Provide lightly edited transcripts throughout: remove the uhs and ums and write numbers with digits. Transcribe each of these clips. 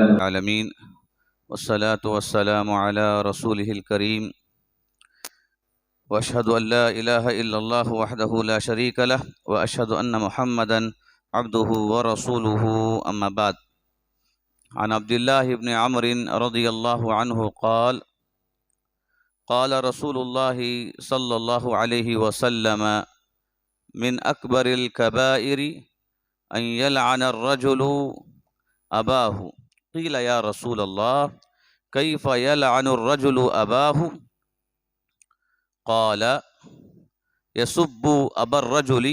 العالمین والصلاة والسلام على رسوله الكريم واشهد ان لا اله الا الله وحده لا شريك له واشهد ان محمدا عبده ورسوله اما بعد عن عبد الله بن عمرو رضي الله عنه قال قال رسول الله صلى الله عليه وسلم من اكبر الكبائر ان يلعن الرجل اباه قيل يا رسول الله كيف يلعن الرجل اباه قال يسب ابا الرجل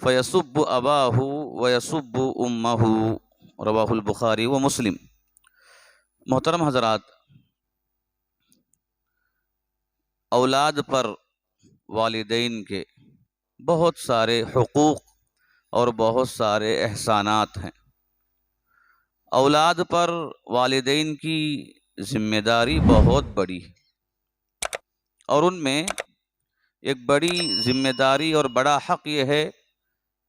فيسب اباه ويسب امه رواہ البخاری و مسلم۔ محترم حضرات، اولاد پر والدین کے بہت سارے حقوق اور بہت سارے احسانات ہیں۔ اولاد پر والدین کی ذمہ داری بہت بڑی ہے، اور ان میں ایک بڑی ذمہ داری اور بڑا حق یہ ہے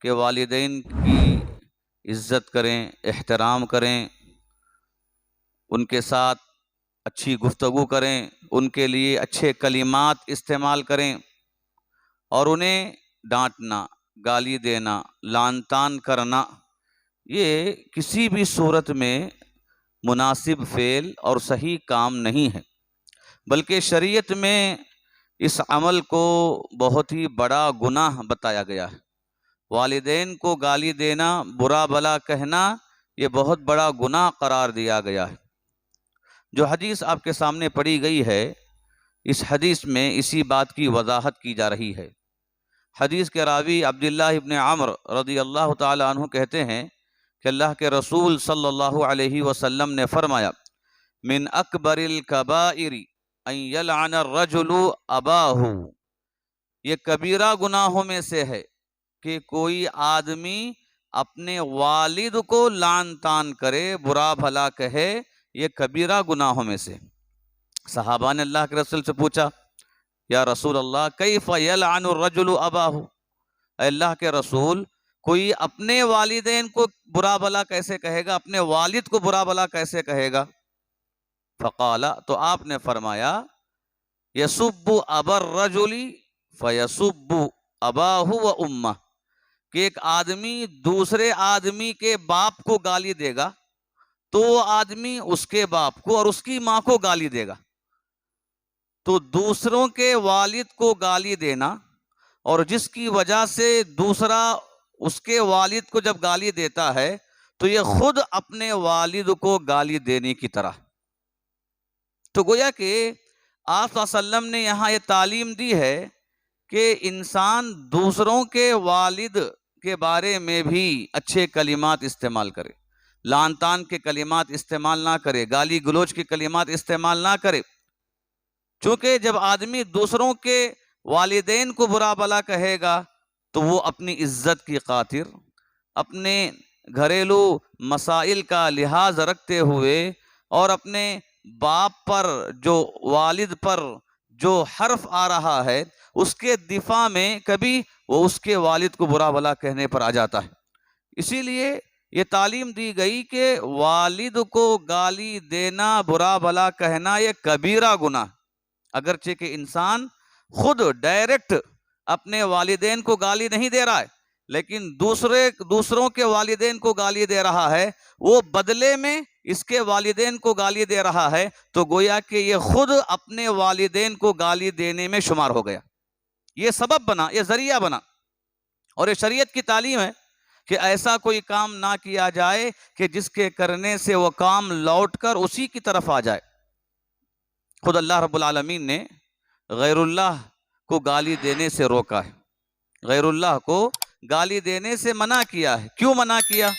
کہ والدین کی عزت کریں، احترام کریں، ان کے ساتھ اچھی گفتگو کریں، ان کے لیے اچھے کلمات استعمال کریں، اور انہیں ڈانٹنا، گالی دینا، لعن طعن کرنا یہ کسی بھی صورت میں مناسب فعل اور صحیح کام نہیں ہے، بلکہ شریعت میں اس عمل کو بہت ہی بڑا گناہ بتایا گیا ہے۔ والدین کو گالی دینا، برا بھلا کہنا، یہ بہت بڑا گناہ قرار دیا گیا ہے۔ جو حدیث آپ کے سامنے پڑھی گئی ہے، اس حدیث میں اسی بات کی وضاحت کی جا رہی ہے۔ حدیث کے راوی عبداللہ ابن عمر رضی اللہ تعالی عنہ کہتے ہیں کہ اللہ کے رسول صلی اللہ علیہ وسلم نے فرمایا، من اکبر الکبائر ان یلعن الرجل اباہ، یہ کبیرہ گناہوں میں سے ہے کہ کوئی آدمی اپنے والد کو لعن طعن کرے، برا بھلا کہے، یہ کبیرہ گناہوں میں سے۔ صحابہ نے اللہ کے رسول سے پوچھا، یا رسول اللہ کیف یلعن الرجل اباہ، اے اللہ کے رسول کوئی اپنے والدین کو برا بھلا کیسے کہے گا، اپنے والد کو برا بھلا کیسے کہے گا؟ فقال، تو آپ نے فرمایا، یسب ابا الرجل فیسب اباہ و امہ، کہ ایک آدمی دوسرے آدمی کے باپ کو گالی دے گا تو وہ آدمی اس کے باپ کو اور اس کی ماں کو گالی دے گا۔ تو دوسروں کے والد کو گالی دینا، اور جس کی وجہ سے دوسرا اس کے والد کو جب گالی دیتا ہے تو یہ خود اپنے والد کو گالی دینے کی طرح۔ تو گویا کہ آپ صلی اللہ علیہ وسلم نے یہاں یہ تعلیم دی ہے کہ انسان دوسروں کے والد کے بارے میں بھی اچھے کلمات استعمال کرے، لعن طعن کے کلمات استعمال نہ کرے، گالی گلوچ کے کلمات استعمال نہ کرے، چونکہ جب آدمی دوسروں کے والدین کو برا بھلا کہے گا تو وہ اپنی عزت کی خاطر، اپنے گھریلو مسائل کا لحاظ رکھتے ہوئے اور اپنے باپ پر، جو والد پر جو حرف آ رہا ہے اس کے دفاع میں کبھی وہ اس کے والد کو برا بھلا کہنے پر آ جاتا ہے۔ اسی لیے یہ تعلیم دی گئی کہ والد کو گالی دینا، برا بھلا کہنا یہ کبیرہ گناہ، اگرچہ کہ انسان خود ڈائریکٹ اپنے والدین کو گالی نہیں دے رہا ہے، لیکن دوسروں کے والدین کو گالی دے رہا ہے، وہ بدلے میں اس کے والدین کو گالی دے رہا ہے، تو گویا کہ یہ خود اپنے والدین کو گالی دینے میں شمار ہو گیا، یہ سبب بنا، یہ ذریعہ بنا۔ اور یہ شریعت کی تعلیم ہے کہ ایسا کوئی کام نہ کیا جائے کہ جس کے کرنے سے وہ کام لوٹ کر اسی کی طرف آ جائے۔ خود اللہ رب العالمین نے غیر اللہ کو گالی دینے سے روکا ہے، غیر اللہ کو گالی دینے سے منع کیا ہے۔ کیوں منع کیا؟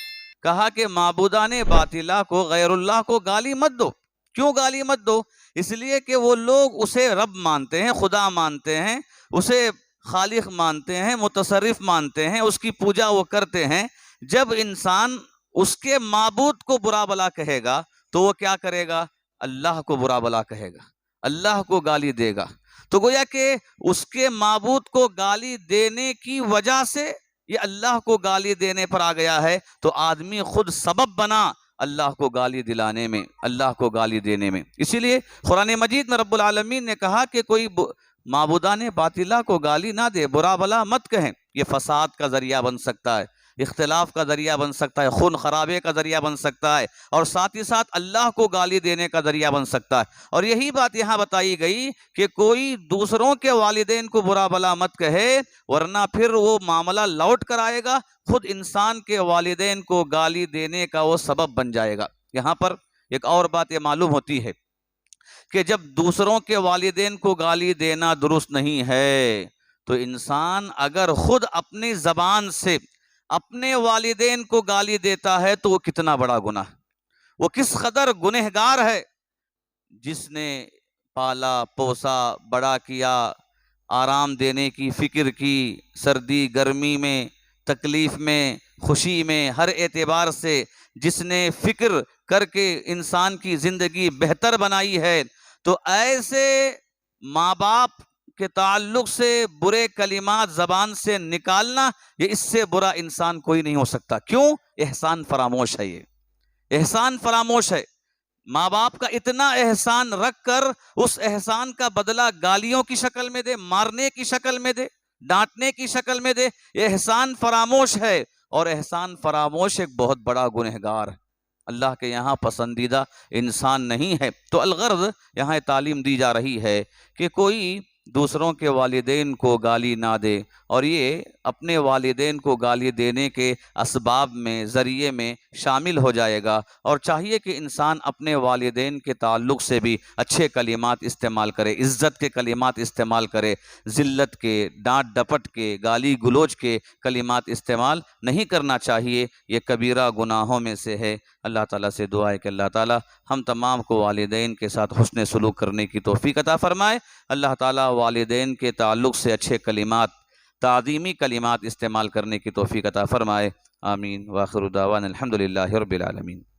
کہا کہ معبودان باطلہ کو، غیر اللہ کو گالی مت دو۔ کیوں گالی مت دو؟ اس لیے کہ وہ لوگ اسے رب مانتے ہیں، خدا مانتے ہیں، اسے خالق مانتے ہیں، متصرف مانتے ہیں، اس کی پوجا وہ کرتے ہیں۔ جب انسان اس کے معبود کو برا بھلا کہے گا تو وہ کیا کرے گا؟ اللہ کو برا بھلا کہے گا، اللہ کو گالی دے گا۔ تو گویا کہ اس کے معبود کو گالی دینے کی وجہ سے یہ اللہ کو گالی دینے پر آ گیا ہے، تو آدمی خود سبب بنا اللہ کو گالی دلانے میں، اللہ کو گالی دینے میں۔ اسی لیے قرآن مجید میں رب العالمین نے کہا کہ کوئی معبودان باطلہ کو گالی نہ دے، برا بلا مت کہیں، یہ فساد کا ذریعہ بن سکتا ہے، اختلاف کا ذریعہ بن سکتا ہے، خون خرابے کا ذریعہ بن سکتا ہے، اور ساتھ ہی ساتھ اللہ کو گالی دینے کا ذریعہ بن سکتا ہے۔ اور یہی بات یہاں بتائی گئی کہ کوئی دوسروں کے والدین کو برا بلا مت کہے، ورنہ پھر وہ معاملہ لوٹ کر آئے گا، خود انسان کے والدین کو گالی دینے کا وہ سبب بن جائے گا۔ یہاں پر ایک اور بات یہ معلوم ہوتی ہے کہ جب دوسروں کے والدین کو گالی دینا درست نہیں ہے، تو انسان اگر خود اپنی زبان سے اپنے والدین کو گالی دیتا ہے تو وہ کتنا بڑا گناہ، وہ کس قدر گنہگار ہے۔ جس نے پالا پوسا بڑا کیا، آرام دینے کی فکر کی، سردی گرمی میں، تکلیف میں، خوشی میں، ہر اعتبار سے جس نے فکر کر کے انسان کی زندگی بہتر بنائی ہے، تو ایسے ماں باپ کے تعلق سے برے کلمات زبان سے نکالنا، یہ اس سے برا انسان کوئی نہیں ہو سکتا۔ کیوں؟ احسان فراموش ہے، یہ احسان فراموش ہے۔ ماں باپ کا اتنا احسان رکھ کر اس احسان کا بدلہ گالیوں کی شکل میں دے، مارنے کی شکل میں دے، ڈانٹنے کی شکل میں دے، یہ احسان فراموش ہے، اور احسان فراموش ایک بہت بڑا گنہگار ہے، اللہ کے یہاں پسندیدہ انسان نہیں ہے۔ تو الغرض یہاں تعلیم دی جا رہی ہے کہ کوئی دوسروں کے والدین کو گالی نہ دے، اور یہ اپنے والدین کو گالی دینے کے اسباب میں، ذریعے میں شامل ہو جائے گا۔ اور چاہیے کہ انسان اپنے والدین کے تعلق سے بھی اچھے کلمات استعمال کرے، عزت کے کلمات استعمال کرے، ذلت کے، ڈانٹ ڈپٹ کے، گالی گلوچ کے کلمات استعمال نہیں کرنا چاہیے، یہ کبیرہ گناہوں میں سے ہے۔ اللہ تعالیٰ سے دعا ہے کہ اللہ تعالیٰ ہم تمام کو والدین کے ساتھ حسن سلوک کرنے کی توفیق عطا فرمائے۔ اللہ تعالیٰ والدین کے تعلق سے اچھے کلمات، تعظیمی کلمات استعمال کرنے کی توفیق عطا فرمائے۔ آمین۔ وآخر دعوانا الحمدللہ رب العالمین۔